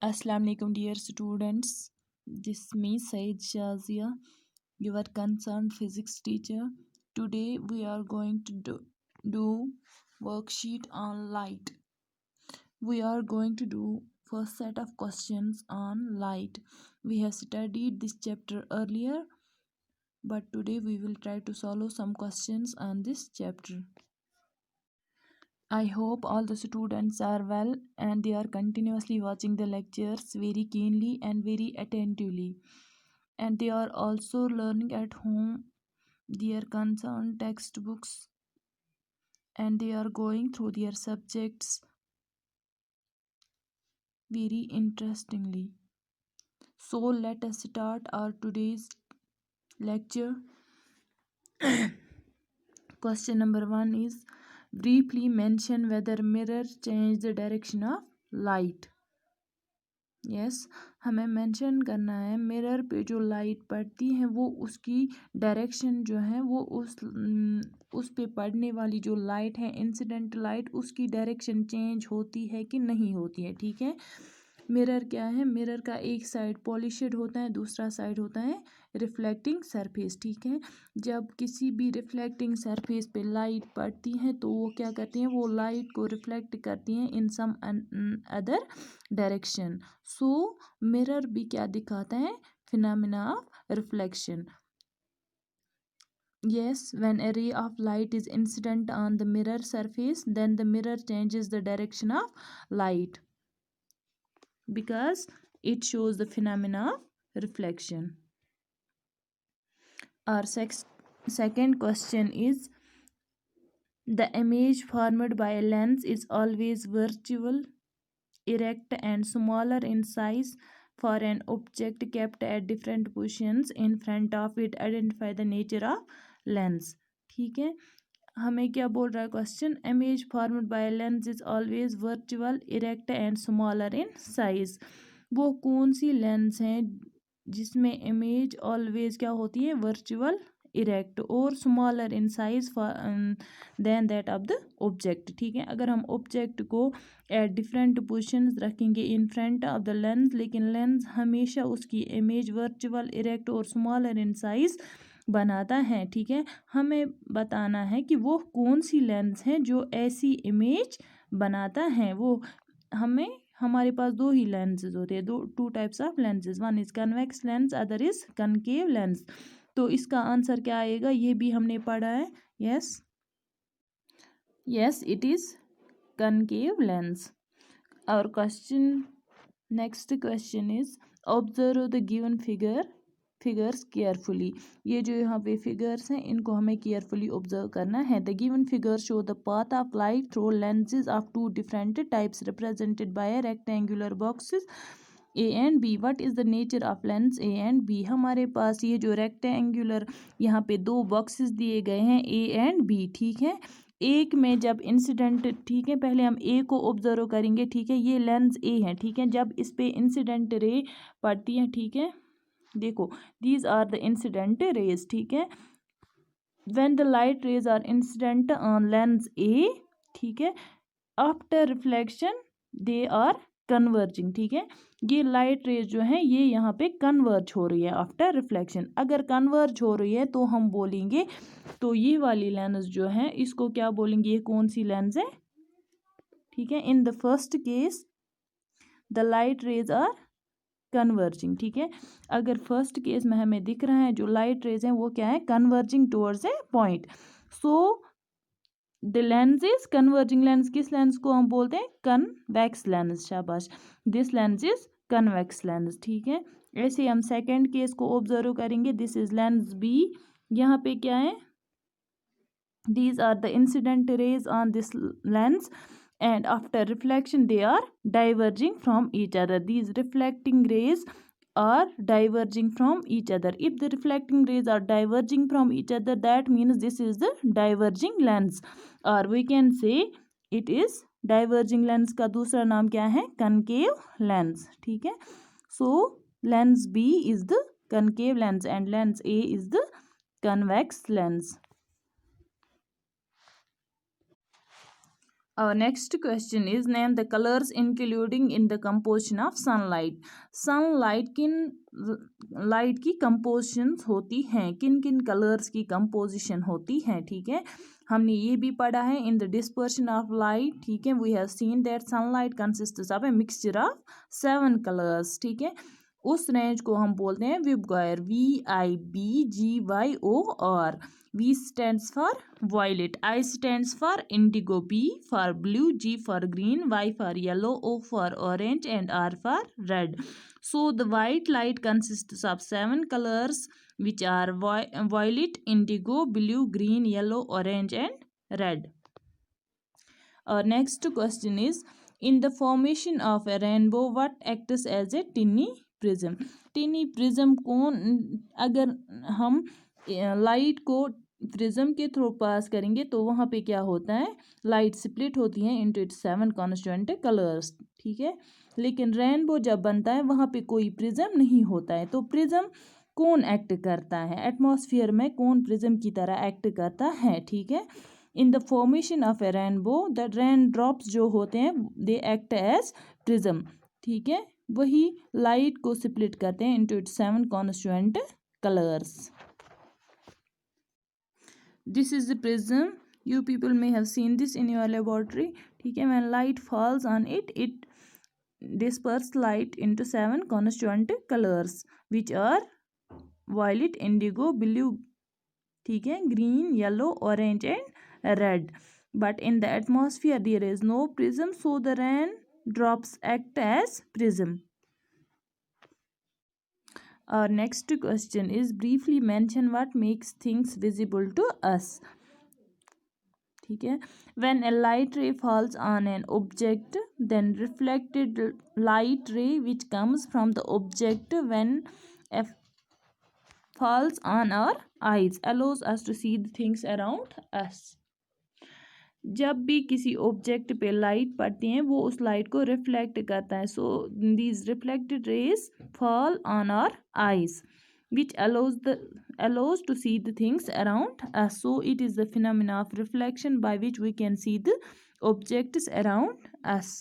Assalamu alaikum dear students. This is me Said Shazia, your concerned physics teacher. Today we are going to do worksheet on light. We are going to do first set of questions on light. We have studied this chapter earlier, but today we will try to solve some questions on this chapter. I hope all the students are well and they are continuously watching the lectures very keenly and very attentively. And they are also learning at home their concerned textbooks and they are going through their subjects very interestingly. So let us start our today's lecture. Question number 1 is briefly mention whether mirror change the direction of light. Yes हमें mention करना है mirror पे जो light पड़ती है वो उसकी direction जो है वो उस पे पड़ने वाली जो लाइट है इंसिडेंट लाइट उसकी डायरेक्शन चेंज होती है कि नहीं होती है। ठीक है, मिरर क्या है, मिरर का एक साइड पॉलिश्ड होता है, दूसरा साइड होता है रिफ्लेक्टिंग सरफेस। ठीक है, जब किसी भी रिफ्लेक्टिंग सरफेस पे लाइट पड़ती है तो वो क्या करती हैं, वो लाइट को रिफ्लेक्ट करती हैं in some other direction. So mirror भी क्या दिखाता है, phenomena of reflection. Yes, when a ray of light is incident on the mirror surface, then the mirror changes the direction of light because it shows the phenomena of reflection. Our second question is the image formed by a lens is always virtual, erect and smaller in size for an object kept at different positions in front of it. Identify the nature of lens. ठीक है, हमें क्या बोल रहा है question, image formed by lens is always virtual, erect and smaller in size. वो कौन सी lens हैं जिसमें इमेज ऑलवेज क्या होती है, वर्चुअल, इरेक्ट और smaller in size than that of the object. ठीक है, अगर हम ऑब्जेक्ट को एट डिफरेंट पोजिशंस रखेंगे in front of the lens, लेकिन लेंस हमेशा उसकी इमेज वर्चुअल, इरेक्ट और स्मॉलर इन साइज बनाता है। ठीक है, हमें बताना है कि वो कौन सी लेंस है जो ऐसी इमेज बनाता है। वो हमारे पास दो ही लेंसेज होते हैं, two types of lenses, one is convex lens, other is concave lens. तो इसका आंसर क्या आएगा, ये भी हमने पढ़ा है। Yes it is concave lens. और question next question is observe the given figures carefully. ये जो यहाँ पे फिगर्स हैं इनको हमें केयरफुली ऑब्जर्व करना है। The given figures show the path of light through lenses of two different types represented by rectangular boxes A and B. What is the nature of lens A and B. हमारे पास ये जो rectangular यहाँ पे दो boxes दिए गए हैं ए एंड बी। ठीक है, एक में जब इंसिडेंट, ठीक है पहले हम ए को ऑब्जर्व करेंगे। ठीक है, ये लेंस ए है। ठीक है, जब इस पे इंसिडेंट रे पड़ती है, ठीक है देखो these are the incident rays. ठीक है, when the light rays are incident on lens A, ठीक है, after reflection they are converging. ठीक है, ये लाइट रेज जो है ये यहाँ पे कन्वर्ज हो रही है आफ्टर रिफ्लेक्शन। अगर कन्वर्ज हो रही है तो हम बोलेंगे, तो ये वाली लेंस जो है इसको क्या बोलेंगे, ये कौन सी लेंस है। ठीक है, in the first case the light rays are converging. ठीक है, अगर फर्स्ट केस में हमें दिख रहा है जो लाइट रेज हैं वो क्या है, converging towards a point. So the lens is converging lens. किस लेंस को हम बोलते हैं, कन्वेक्स लेंस। शाबाश, this lens is convex lens. ठीक है, ऐसे हम सेकेंड केस को ऑब्जर्व करेंगे। This is lens B. यहाँ पे क्या है, these are the incident rays on this lens and after reflection they are diverging from each other. These reflecting rays are diverging from each other. If the reflecting rays are diverging from each other, that means this is the diverging lens, or we can say it is diverging lens का दूसरा नाम क्या है, concave lens. ठीक है, so lens B is the concave lens and lens A is the convex lens. Our next question is name the colors including in the composition of sunlight. Sunlight किन light की composition होती हैं, किन किन colours की composition होती हैं, ठीक है. हमने ये भी पढ़ा है in the dispersion of light, ठीक है. We have seen that sunlight consists of a mixture of 7 colours, ठीक है. उस रेंज को हम बोलते हैं विबगॉयर, VIBGYOR. V stands for violet, I stands for indigo, B for blue, G for green, Y for yellow, O for orange, and R for red. So the white light consists of 7 colors which are violet, indigo, blue, green, yellow, orange, and red. Our next question is in the formation of a rainbow what acts as a tiny prism. Tiny prism कौन, अगर हम light को prism के through pass करेंगे तो वहाँ पे क्या होता है, लाइट स्प्लिट होती है इनटू इट्स 7 कॉन्स्टिट्यूएंट कलर्स, ठीक है. लेकिन रेनबो जब बनता है वहाँ पे कोई प्रिज्म नहीं होता है. तो प्रिज्म कौन एक्ट करता है, एटमॉस्फेयर में कौन प्रिज्म की तरह एक्ट करता है, ठीक है. In the formation of A rainbow the rain drops जो होते हैं दे एक्ट एज प्रिज्म, ठीक है. वही लाइट को स्प्लिट करते हैं into its 7 constituent colours. This is the prism. You people may have seen this in your laboratory, ठीक है. When light falls on it, it disperses light into 7 constituent colors which are violet, indigo, blue, ठीक है, green, yellow, orange and red. But in the atmosphere there is no prism, so the rain drops act as prism. Our next question is briefly mention what makes things visible to us, ठीक है. When a light ray falls on an object, then reflected light ray which comes from the object when it falls on our eyes allows us to see the things around us. जब भी किसी object पे light पड़ती है वो उस light को reflect करता है. So these reflected rays fall on our eyes which allows to see the things around us. So it is the phenomena of reflection by which we can see the objects around us.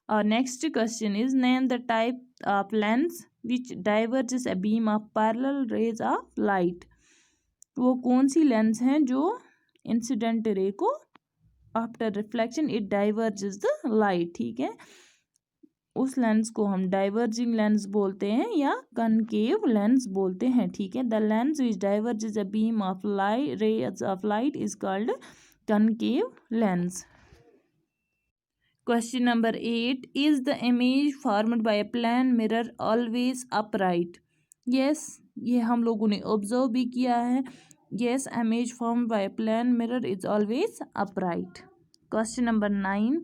Our next question is name the type of lens which diverges a beam of parallel rays of light. वो कौन सी lens हैं जो incident ray को after reflection it diverges the light, ठीक है. उस lens को हम डाइवर्जिंग लेंस बोलते हैं या कनकेव लेंस बोलते हैं, ठीक है. The lens which diverges a beam of light rays of light is called concave lens. Question number 8 is the image formed by a plane mirror always upright. Yes, ये हम लोगों ने ऑब्जर्व भी किया है. Yes, image formed by a plane mirror is always upright. Question number 9.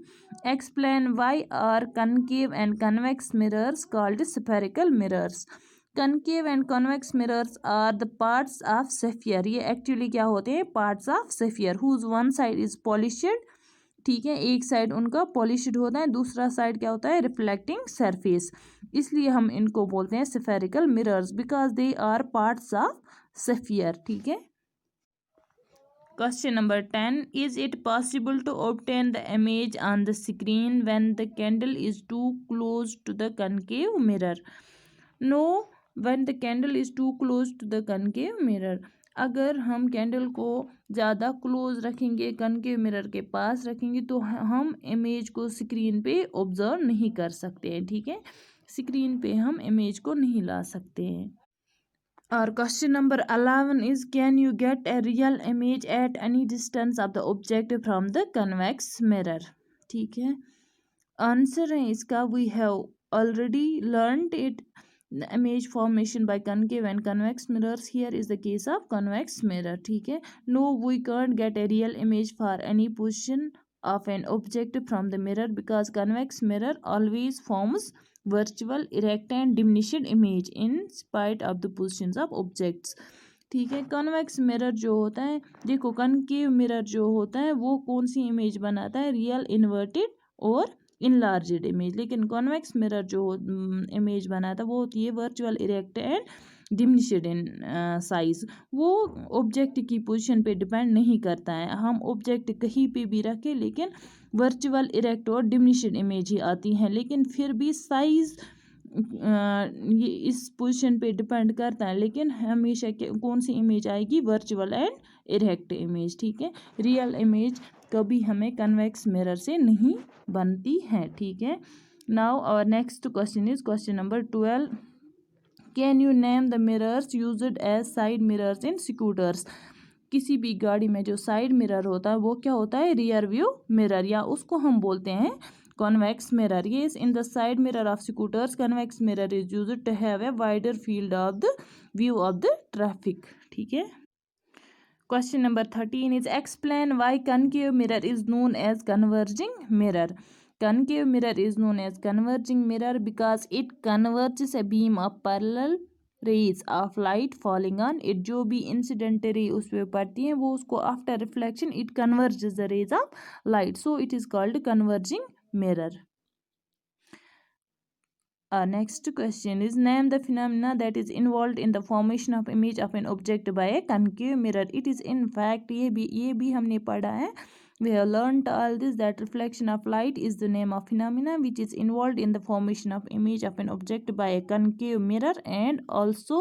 Explain why are concave and convex mirrors called spherical mirrors. Concave and convex mirrors are the parts of sphere. ये actually क्या होते हैं, parts of sphere whose one side is polished, ठीक है. एक side उनका polished होता है, दूसरा साइड क्या होता है, रिफ्लेक्टिंग सरफेस. इसलिए हम इनको बोलते हैं spherical mirrors because they are parts of sphere, ठीक है. Question number 10. Is it possible to obtain the image on the screen when the candle is too close to the concave mirror? No, when the candle is too close to the concave mirror. अगर हम candle को ज़्यादा close रखेंगे, concave mirror के पास रखेंगे तो हम image को स्क्रीन पे ऑब्जर्व नहीं कर सकते हैं, ठीक है. स्क्रीन पे हम इमेज को नहीं ला सकते हैं. Our question number 11 is can you get a real image at any distance of the object from the convex mirror, ठीक है. आंसर है इसका we have already learned it. The image formation by concave and convex mirrors. Here is the case of convex mirror, ठीक है. No, we can't get a real image for any position of an object from the mirror because convex mirror always forms virtual erect and diminished image in spite of the positions of objects, ठीक है. Convex mirror जो होता है, देखो concave mirror जो होता है वो कौन सी इमेज बनाता है, रियल, इन्वर्टेड और इनलार्ज्ड इमेज. लेकिन कॉन्वेक्स मिरर जो इमेज बनाता है वो होती है virtual, erect and diminished in size, वो ऑब्जेक्ट की पोजीशन पे डिपेंड नहीं करता है। हम ऑब्जेक्ट कहीं पे भी रखें लेकिन वर्चुअल, इरेक्ट और डिमिनिश्ड इमेज ही आती हैं, लेकिन फिर भी साइज ये इस पोजीशन पे डिपेंड करता है, लेकिन हमेशा कौन सी इमेज आएगी, वर्चुअल एंड इरेक्ट इमेज। ठीक है, रियल इमेज कभी हमें कन्वेक्स मिरर से नहीं बनती है। ठीक है, now our next question is question number 12। Can you name the mirrors used as side mirrors in scooters. किसी भी गाड़ी में जो साइड मिरर होता है वो क्या होता है, रियर व्यू मिरर, या उसको हम बोलते हैं कॉन्वेक्स मिरर। ये in the side mirror of scooters convex mirror is used to have a wider field of the view of the traffic. ठीक है, question number 13 is explain why concave mirror is known as converging mirror. Concave mirror is known as converging mirror because it converges a beam of parallel rays of light falling on it। जो भी incident ray उस पर पड़ती हैं वो उसको after reflection it converges the rays of light, so it is called converging mirror. Next question is name the phenomena that is involved in the formation of image of an object by a concave mirror। It is in fact ये भी हमने पढ़ा है। We have learned all this, that reflection of light is the name of phenomena which is involved in the formation of image of an object by a concave mirror and also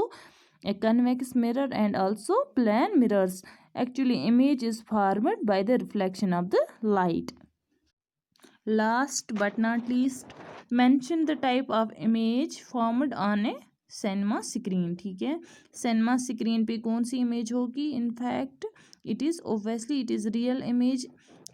a convex mirror and also plane mirrors। Actually image is formed by the reflection of the light। Last but not least, mention the type of image formed on a cinema screen. ठीक है, cinema screen पे कौन सी image होगी, in fact it is obviously it is real image.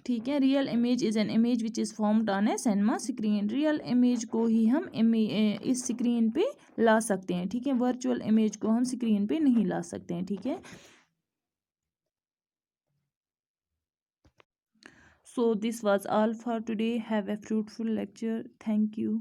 ठीक है, real image is an image which is formed on A cinema screen. Real image को ही हम इस स्क्रीन पे ला सकते हैं। ठीक है, वर्चुअल इमेज को हम स्क्रीन पे नहीं ला सकते हैं। ठीक है, so this was all for today। Have a fruitful lecture। Thank you।